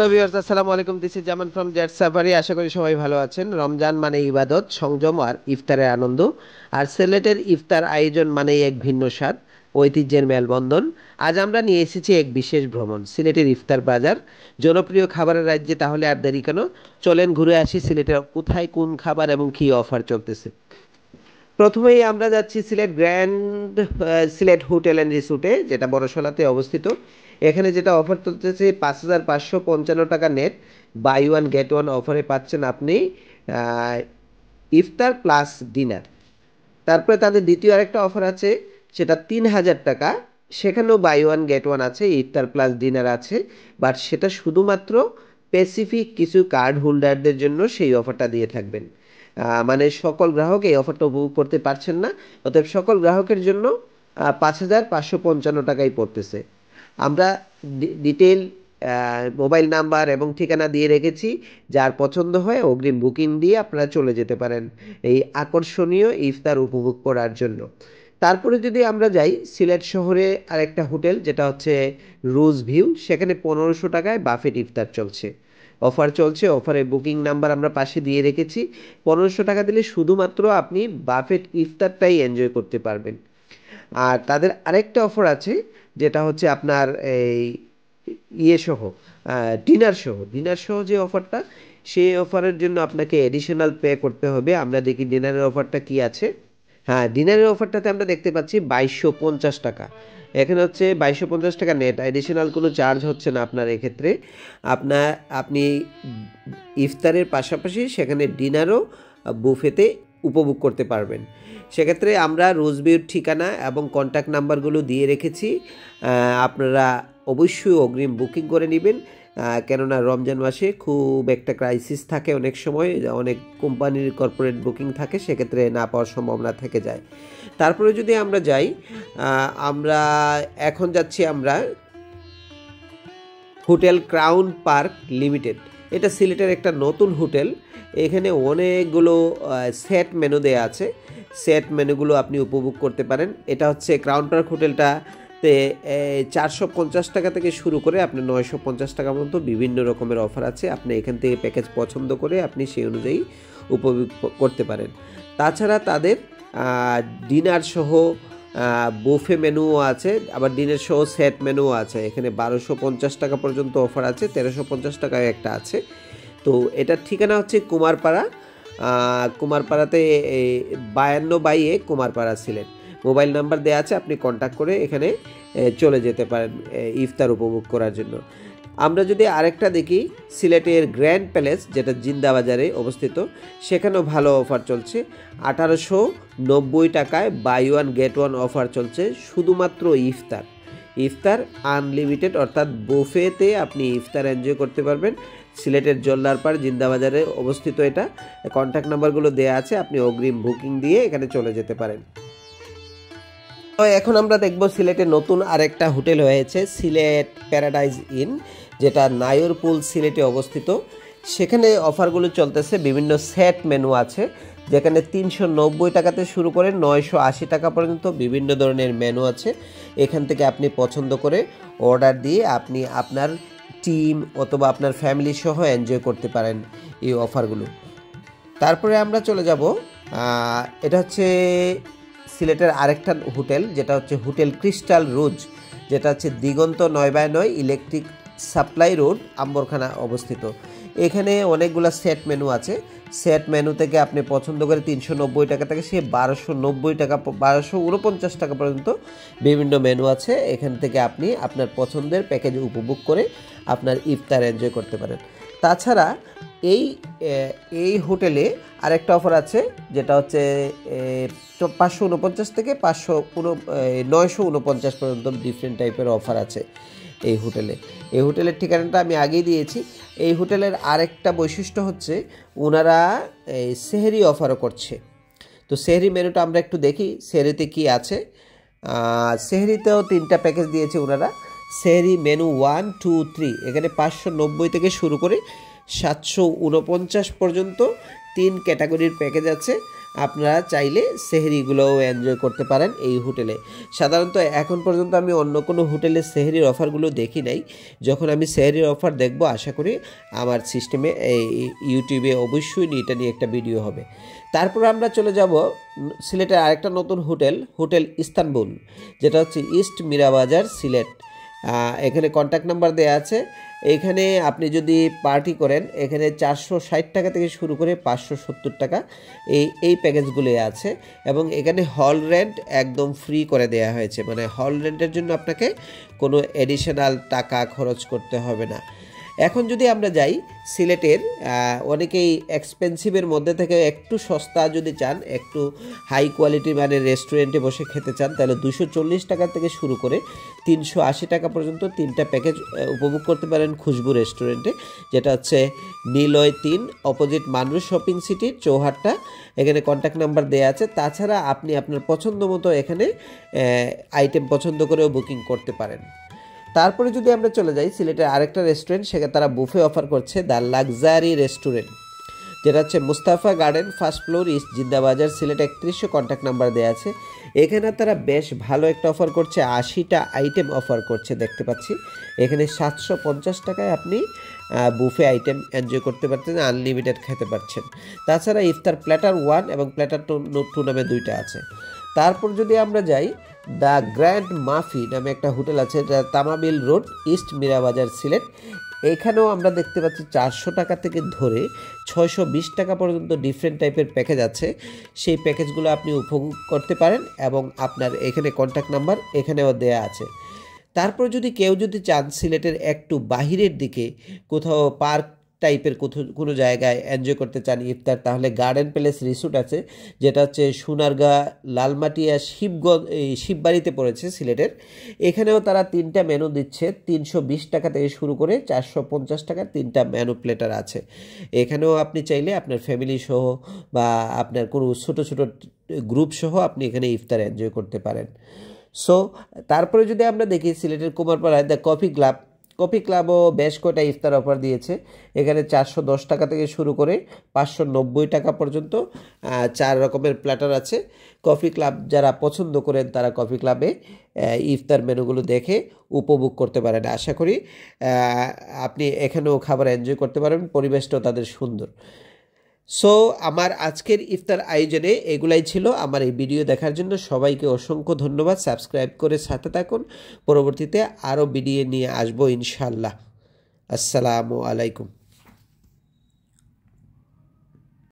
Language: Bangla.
হ্যালো ভিউয়ার্স, আসসালামু আলাইকুম। This is Zaman from Jet Safari. আশা করি সবাই ভালো আছেন। রমজান মানে ইবাদত, সংযম আর ইফতারের আনন্দ। আর সিলেটের ইফতার আয়োজন মানেই এক ভিন্ন স্বাদ, ঐতিহ্যের মেলবন্ধন। আজ আমরা নিয়ে এসেছি এক বিশেষ ভ্রমণ, সিলেটের ইফতার বাজার, জনপ্রিয় খাবারের রাজ্যে। তাহলে আর দেরি কেন, চলেন ঘুরে আসি সিলেটের কোথায় কোন খাবার এবং কী অফার চলতেছে। প্রথমেই আমরা যাচ্ছি Sylhet grand Sylhet hotel and রিসোর্টে, যেটা বড়শোলাতে অবস্থিত। এখানে যেটা অফার চলতেছে, 5,555 টাকা net, buy one get one অফারে পাচ্ছেন আপনি আহ, ইফতার প্লাস ডিনার। তারপরে তাদের দ্বিতীয় আরেকটা অফার আছে, সেটা 3,000 টাকা। সেখানেও বাই ওয়ান গেট ওয়ান আছে, ইফতার প্লাস ডিনার আছে। বাট সেটা শুধুমাত্র স্পেসিফিক কিছু কার্ড হোল্ডারদের জন্য সেই অফারটা দিয়ে থাকবেন। মানে সকল গ্রাহক এই অফারটা উপভোগ করতে পারছেন না। অতএব সকল গ্রাহকের জন্য 5,555 টাকাই পড়তেছে। আমরা ডিটেল মোবাইল নাম্বার এবং ঠিকানা দিয়ে রেখেছি। যার পছন্দ হয় অগ্রিম বুকিং দিয়ে আপনারা চলে যেতে পারেন এই আকর্ষণীয় ইফতার উপভোগ করার জন্য। তারপরে যদি আমরা যাই সিলেট শহরে আরেকটা হোটেল, যেটা হচ্ছে রোজ ভিউ, সেখানে 1,500 টাকায় বাফেট ইফতার চলছে। অফার চলছে, অফারে বুকিং নাম্বার আমরা পাশে দিয়ে রেখেছি। 1,500 টাকা দিলে শুধুমাত্র আপনি বাফেট ইফতারটাই এনজয় করতে পারবেন। আর তাদের আরেকটা অফার আছে, যেটা হচ্ছে আপনার এই ইয়ে সহ ডিনার সহ যে অফারটা, সেই অফারের জন্য আপনাকে এডিশনাল পে করতে হবে। আমরা দেখি ডিনারের অফারটা কি আছে। হ্যাঁ, ডিনারের অফারটাতে আমরা দেখতে পাচ্ছি 2,250 টাকা। এখানে হচ্ছে 2,250 টাকা নেট, এডিশনাল কোনো চার্জ হচ্ছে না আপনার এক্ষেত্রে। আপনি ইফতারের পাশাপাশি সেখানে ডিনারও বুফেতে উপভোগ করতে পারবেন। সেক্ষেত্রে আমরা রোজবিউর ঠিকানা এবং কন্ট্যাক্ট নাম্বারগুলো দিয়ে রেখেছি। আপনারা অবশ্যই অগ্রিম বুকিং করে নেবেন, কেননা রমজান মাসে খুব একটা ক্রাইসিস থাকে, অনেক সময় অনেক কোম্পানির কর্পোরেট বুকিং থাকে, সেক্ষেত্রে না পাওয়ার সম্ভাবনা থেকে যায়। তারপরে যদি আমরা যাই, আমরা এখন যাচ্ছি আমরা হোটেল ক্রাউন পার্ক লিমিটেড। এটা সিলেটের একটা নতুন হোটেল। এখানে অনেকগুলো সেট মেনু দেওয়া আছে, সেট মেনুগুলো আপনি উপভোগ করতে পারেন। এটা হচ্ছে ক্রাউন পার্ক হোটেলটাতে 450 টাকা থেকে শুরু করে আপনি 950 টাকা পর্যন্ত বিভিন্ন রকমের অফার আছে। আপনি এখান থেকে প্যাকেজ পছন্দ করে আপনি সেই অনুযায়ী উপভোগ করতে পারেন। তাছাড়া তাদের ডিনার সহ বুফে মেনুও আছে, আবার ডিনার সহ সেট মেনুও আছে। এখানে 1,250 টাকা পর্যন্ত অফার আছে, 1,350 টাকায় একটা আছে। তো এটার ঠিকানা হচ্ছে কুমারপাড়াতে 52/A Kumarpara Sylhet. Mobile number দেওয়া আছে, আপনি কন্ট্যাক্ট করে এখানে চলে যেতে পারেন ইফতার উপভোগ করার জন্য। আমরা যদি আরেকটা দেখি, সিলেটের গ্র্যান্ড প্যালেস, যেটা জিন্দাবাজারে অবস্থিত, সেখানেও ভালো অফার চলছে। 1,890 টাকায় buy one get one offer চলছে, শুধুমাত্র ইফতার আনলিমিটেড, অর্থাৎ বুফেতে আপনি ইফতার এনজয় করতে পারবেন। সিলেটের জল্লারপাড় জিন্দাবাজারে অবস্থিত এটা। কন্ট্যাক্ট নাম্বারগুলো দেওয়া আছে, আপনি অগ্রিম বুকিং দিয়ে এখানে চলে যেতে পারেন। তো এখন আমরা দেখব সিলেটে নতুন আরেকটা হোটেল হয়েছে, সিলেট প্যারাডাইজ ইন, যেটা নায়রপুল সিলেটে অবস্থিত। সেখানে অফারগুলো চলতেছে, বিভিন্ন সেট মেনু আছে, যেখানে 390 টাকাতে শুরু করে 980 টাকা পর্যন্ত বিভিন্ন ধরনের মেনু আছে। এখান থেকে আপনি পছন্দ করে অর্ডার দিয়ে আপনি আপনার টিম অথবা আপনার ফ্যামিলি সহ এনজয় করতে পারেন এই অফারগুলো। তারপরে আমরা চলে যাব, এটা হচ্ছে সিলেটের আরেকটা হোটেল, যেটা হচ্ছে হোটেল ক্রিস্টাল রোজ, যেটা হচ্ছে দিগন্ত 9/9 ইলেকট্রিক সাপ্লাই রোড, আম্বরখানা অবস্থিত। এখানে অনেকগুলো সেট মেনু আছে। সেট মেনু থেকে আপনি পছন্দ করে 390 টাকা থেকে সে 1,290 টাকা 1,249 টাকা পর্যন্ত বিভিন্ন মেনু আছে। এখান থেকে আপনি আপনার পছন্দের প্যাকেজ উপভোগ করে আপনার ইফতার এনজয় করতে পারেন। তাছাড়া এই হোটেলে আরেকটা অফার আছে, যেটা হচ্ছে 549 থেকে 949 পর্যন্ত ডিফারেন্ট টাইপের অফার আছে এই হোটেলের ঠিকানাটা আমি আগেই দিয়েছি। এই হোটেলের আরেকটা বৈশিষ্ট্য হচ্ছে ওনারা সেহরি অফারও করছে। তো সেহরি মেনুটা আমরা একটু দেখি সেহরিতে কি আছে। সেহরিতেও 3টা প্যাকেজ দিয়েছে ওনারা। সেহরি মেনু 1, 2, 3, এখানে 590 থেকে শুরু করে 749 পর্যন্ত 3 ক্যাটাগরির প্যাকেজ আছে। আপনারা চাইলে সেহরিগুলোও এনজয় করতে পারেন এই হোটেলে। সাধারণত এখন পর্যন্ত আমি অন্য কোনো হোটেলে সেহরির অফারগুলো দেখি নাই। যখন আমি সেহরির অফার দেখব আশা করি আমার সিস্টেমে এই ইউটিউবে অবশ্যই এটা নিয়ে একটা ভিডিও হবে। তারপর আমরা চলে যাব সিলেটের আরেকটা নতুন হোটেল ইস্তানবুল, যেটা হচ্ছে ইস্ট মীরাবাজার সিলেট। এখানে কন্ট্যাক্ট নাম্বার দেওয়া আছে। এখানে আপনি যদি পার্টি করেন এখানে 460 টাকা থেকে শুরু করে 570 টাকা এই প্যাকেজগুলি আছে, এবং এখানে হল রেন্ট একদম ফ্রি করে দেওয়া হয়েছে। মানে হল রেন্টের জন্য আপনাকে কোনো এডিশনাল টাকা খরচ করতে হবে না। এখন যদি আমরা যাই সিলেটের অনেকেই এক্সপেন্সিভের মধ্যে থেকে একটু সস্তা যদি চান, একটু হাই কোয়ালিটি মানে রেস্টুরেন্টে বসে খেতে চান, তাহলে 240 টাকা থেকে শুরু করে 380 টাকা পর্যন্ত 3টা প্যাকেজ উপভোগ করতে পারেন খুশবু রেস্টুরেন্টে, যেটা হচ্ছে নীলয় 3 অপোজিট মানরুস শপিং সিটির চৌহাট্টা। এখানে কন্ট্যাক্ট নাম্বার দেওয়া আছে। তাছাড়া আপনি আপনার পছন্দ মতো এখানে আইটেম পছন্দ করেও বুকিং করতে পারেন। তারপরে যদি আমরা চলে যাই সিলেটের আরেকটা রেস্টুরেন্ট, সেখানে তারা বুফে অফার করছে, দ্য লাক্সারি রেস্টুরেন্ট, যেটা হচ্ছে Mustafa garden, first floor, east Zindabazar, Sylhet 3100 contact number দেওয়া আছে। এখানে তারা বেশ ভালো একটা অফার করছে, 80টা আইটেম অফার করছে দেখতে পাচ্ছি। এখানে 750 টাকায় আপনি বুফে আইটেম এনজয় করতে পারছেন, আনলিমিটেড খেতে পারছেন। তাছাড়া ইফতার প্ল্যাটার 1 এবং প্ল্যাটার 2 নামে 2টা আছে। তারপর যদি আমরা যাই দ্য গ্র্যান্ড মাফি নামে একটা হোটেল আছে, এটা তামাবিল রোড, ইস্ট মীরাবাজার, সিলেট। এখানেও আমরা দেখতে পাচ্ছি 400 টাকা থেকে ধরে 620 টাকা পর্যন্ত ডিফারেন্ট টাইপের প্যাকেজ আছে। সেই প্যাকেজগুলো আপনি উপভোগ করতে পারেন, এবং আপনার এখানে কন্ট্যাক্ট নাম্বার এখানেও দেয়া আছে। তারপর কেউ যদি চান সিলেটের একটু বাহিরের দিকে কোথাও পার্ক টাইপের কোনো জায়গায় এনজয় করতে চান ইফতার, তাহলে গার্ডেন প্যালেস রিসোর্ট আছে, যেটা হচ্ছে সোনারগাঁ লালমাটিয়া শিববাড়িতে পড়েছে সিলেটের। এখানেও তারা 3টা মেনু দিচ্ছে, 320 টাকা থেকে শুরু করে 450 টাকার 3টা মেনু প্লেটার আছে। এখানেও আপনি চাইলে আপনার ফ্যামিলি সহ বা আপনার কোনো ছোটো গ্রুপ সহ আপনি এখানে ইফতার এনজয় করতে পারেন। সো তারপরে যদি আমরা দেখি সিলেটের কুমারপাড়ায় দ্য কফি ক্লাবও বেশ কয়টা ইফতার অফার দিয়েছে। এখানে 410 টাকা থেকে শুরু করে 590 টাকা পর্যন্ত 4 রকমের প্ল্যাটার আছে। কফি ক্লাব যারা পছন্দ করেন তারা কফি ক্লাবে ইফতার মেনুগুলো দেখে উপভোগ করতে পারেন। আশা করি আপনি এখানেও খাবার এনজয় করতে পারেন, পরিবেশটাও তাদের সুন্দর। সো আমার আজকের ইফতার আয়োজনে এগুলাই ছিল। আমার এই ভিডিও দেখার জন্য সবাইকে অসংখ্য ধন্যবাদ। সাবস্ক্রাইব করে সাথে থাকুন, পরবর্তীতে আরও ভিডিও নিয়ে আসবো ইনশাআল্লাহ। আসসালামু আলাইকুম।